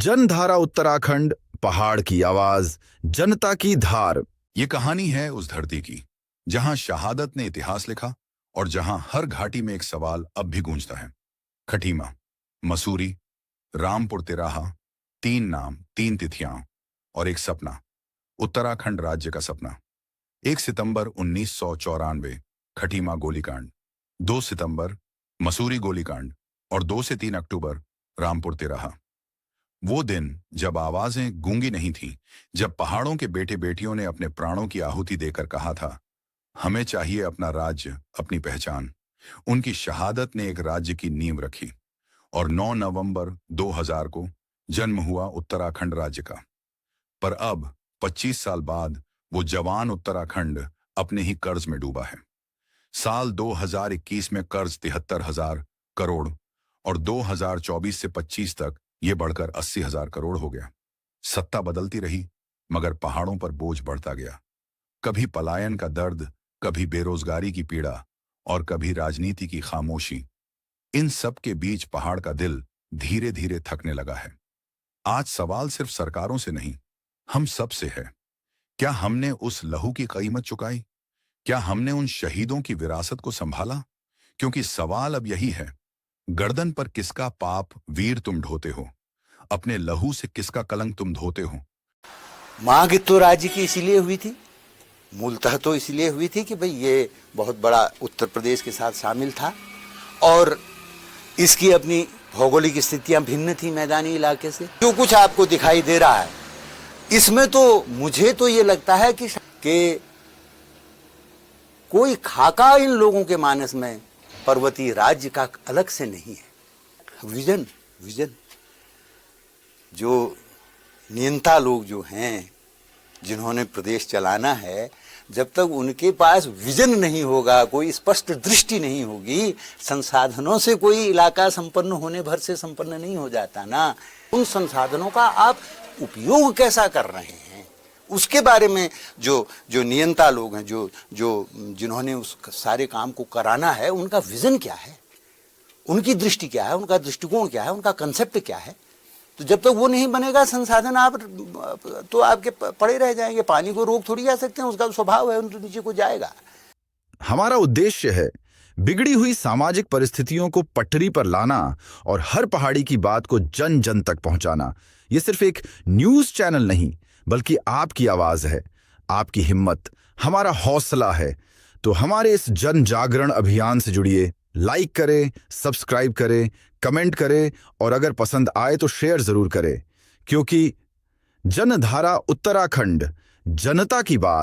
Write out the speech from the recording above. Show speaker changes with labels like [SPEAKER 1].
[SPEAKER 1] जनधारा उत्तराखंड, पहाड़ की आवाज, जनता की धार।
[SPEAKER 2] ये कहानी है उस धरती की जहां शहादत ने इतिहास लिखा और जहां हर घाटी में एक सवाल अब भी गूंजता है। खटीमा, मसूरी, रामपुर तिराहा, 3 नाम, 3 तिथियां और एक सपना, उत्तराखंड राज्य का सपना। 1 सितंबर 1994 खटीमा गोलीकांड, 2 सितंबर मसूरी गोलीकांड और 2 से 3 अक्टूबर रामपुर तिराहा। वो दिन जब आवाजें गूंगी नहीं थीं, जब पहाड़ों के बेटे बेटियों ने अपने प्राणों की आहुति देकर कहा था, हमें चाहिए अपना राज्य, अपनी पहचान। उनकी शहादत ने एक राज्य की नींव रखी और 9 नवंबर 2000 को जन्म हुआ उत्तराखंड राज्य का। पर अब 25 साल बाद वो जवान उत्तराखंड अपने ही कर्ज में डूबा है। साल 2021 में कर्ज 73,000 करोड़ और 2024 से 25 तक ये बढ़कर 80,000 करोड़ हो गया। सत्ता बदलती रही मगर पहाड़ों पर बोझ बढ़ता गया। कभी पलायन का दर्द, कभी बेरोजगारी की पीड़ा और कभी राजनीति की खामोशी। इन सब के बीच पहाड़ का दिल धीरे धीरे थकने लगा है। आज सवाल सिर्फ सरकारों से नहीं, हम सब से है। क्या हमने उस लहू की कीमत चुकाई? क्या हमने उन शहीदों की विरासत को संभाला? क्योंकि सवाल अब यही है, गर्दन पर किसका पाप वीर तुम ढोते हो, अपने लहू से किसका कलंक तुम धोते हो?
[SPEAKER 3] मांग तो राज्य की इसीलिए हुई थी, मूलतः तो इसलिए हुई थी कि भाई ये बहुत बड़ा उत्तर प्रदेश के साथ शामिल था और इसकी अपनी भौगोलिक स्थितियां भिन्न थी मैदानी इलाके से। जो कुछ आपको दिखाई दे रहा है इसमें तो मुझे तो ये लगता है कि कोई खाका इन लोगों के मानस में पर्वतीय राज्य का अलग से नहीं है। विजन जो नियंता लोग जो हैं, जिन्होंने प्रदेश चलाना है, जब तक उनके पास विजन नहीं होगा, कोई स्पष्ट दृष्टि नहीं होगी, संसाधनों से कोई इलाका संपन्न होने भर से संपन्न नहीं हो जाता ना। उन संसाधनों का आप उपयोग कैसा कर रहे हैं, उसके बारे में जो नियंता लोग हैं, जिन्होंने उस सारे काम को कराना है, उनका विजन क्या है, उनकी दृष्टि क्या है, उनका दृष्टिकोण क्या है, उनका कंसेप्ट क्या है। तो जब तक वो नहीं बनेगा संसाधन, आप तो आपके पड़े रह जाएंगे। पानी को रोक थोड़ी जा सकते हैं, उसका स्वभाव है, उनके नीचे को जाएगा।
[SPEAKER 1] हमारा उद्देश्य है बिगड़ी हुई सामाजिक परिस्थितियों को पटरी पर लाना और हर पहाड़ी की बात को जन जन तक पहुंचाना। ये सिर्फ एक न्यूज चैनल नहीं, बल्कि आपकी आवाज है, आपकी हिम्मत, हमारा हौसला है। तो हमारे इस जन जागरण अभियान से जुड़िए, लाइक करें, सब्सक्राइब करें, कमेंट करें और अगर पसंद आए तो शेयर जरूर करें, क्योंकि जनधारा उत्तराखंड, जनता की बात।